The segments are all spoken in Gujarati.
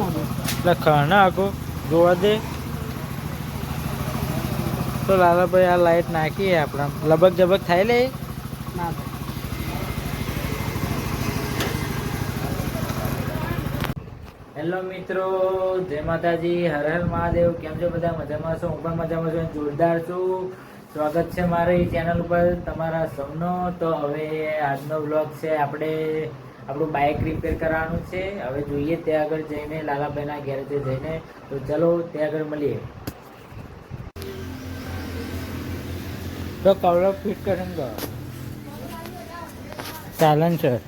એટલે ખાના આખો જોવા દે તો લાલાભાઈ આ લાઈટ નાખીએ આપણે લબક જબક થાય લે હેલો મિત્રો, જય માતાજી, હર હર મહાદેવ. કેમ છો બધા? મજામાં છો? હું પણ મજામાં છું, જોરદાર છું. સ્વાગત છે મારી ચેનલ ઉપર તમારા સૌનો. તો હવે આજનો વ્લોગ છે, આપણે આપણું બાઇક રિપેર કરવાનું છે. હવે જોઈએ ત્યાં આગળ જઈને, લાલાભાઈના ઘેરેથી જઈને. તો ચલો ત્યાં આગળ મળીએ. તો કવર ફિટ કરેંगे ચાलन सर.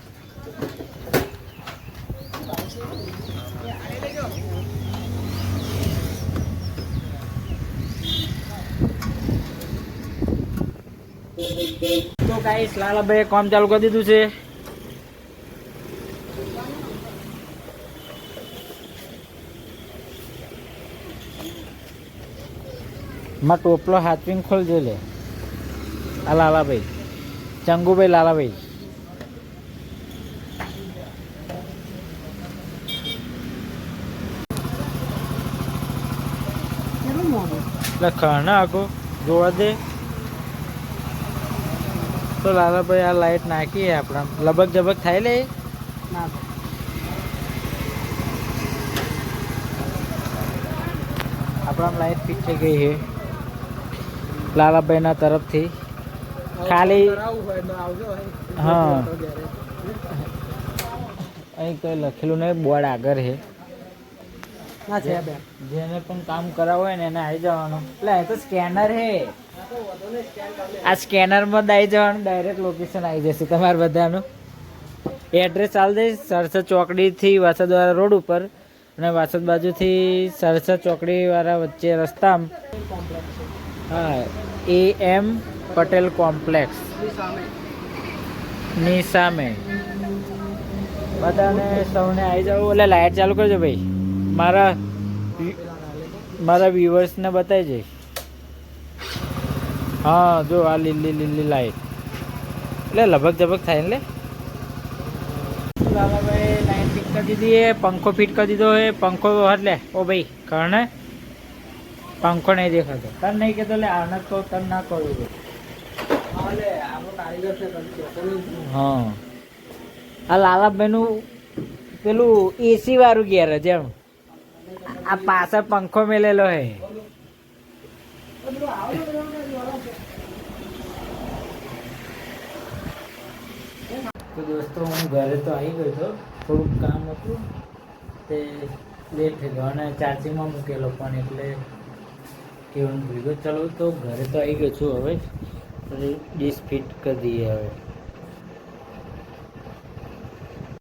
તો ગાઈસ લાલાભાઈ કામ ચાલુ કરી દીધું છે. માં ટોપલો હાથવીને ખોલજો લે. આ લાલાભાઈ ચંગુભાઈ લાલાભાઈ એટલે ખાના આખો જોવા દે તો લાલાભાઈ આ લાઈટ નાખીએ આપણે લબક જબક થાય લે આપણા લાઈટ ફિટ થઈ ગઈ છે લાલાભાઈના તરફથી. ખાલી હા અહીં કઈ લખેલું નહીં, બોર્ડ આગળ છે. જેને પણ કામ કરાવવું હોય ને એને આવી જવાનું. એટલે એ તો સ્કેનર છે, આ સ્કેનરમાં આવી જવાનું, ડાયરેક્ટ લોકેશન આવી જશે તમારે બધાનું. એડ્રેસ ચાલી દઈશ સરસદ ચોકડીથી વાસદવાળા રોડ ઉપર, અને વાસદ બાજુથી સરસદ ચોકડીવાળા વચ્ચે રસ્તામાં હા AM પટેલ કોમ્પ્લેક્સ ની સામે. બધાને સૌને આવી જવું. એટલે લાઇટ ચાલુ કરજો ભાઈ, મારા વ્યુઅર્સને બતાવી જઈશ. હા જો આ લીલી લીલી લાઈટ એટલે લબક જબક થાય ને. લાલાભાઈ લાઈટ ફિટ કરી દીધી है, पंखो फिट कर दीधो है. पंखो हट ले ओ भाई कारण पंखो नहीं देखातो तर नहीं कहते ले आना को तर ना करो. હા આ લાલાભાઈનું પેલું એસી વાળું ગેરેજ એમ. આ પાછળ પંખો મેલેલો હે. તો દોસ્તો હું ઘરે તો આવી ગયો હતો, થોડુંક કામ હતું તે લેટ થઈ ગયો અને ચાર્જિંગમાં મૂકેલો પણ એટલે કેવું ભૂલી ગયો. ચલો તો ઘરે તો આવી ગયો છું. હવે ડીશ ફિટ કરી દઈએ. હવે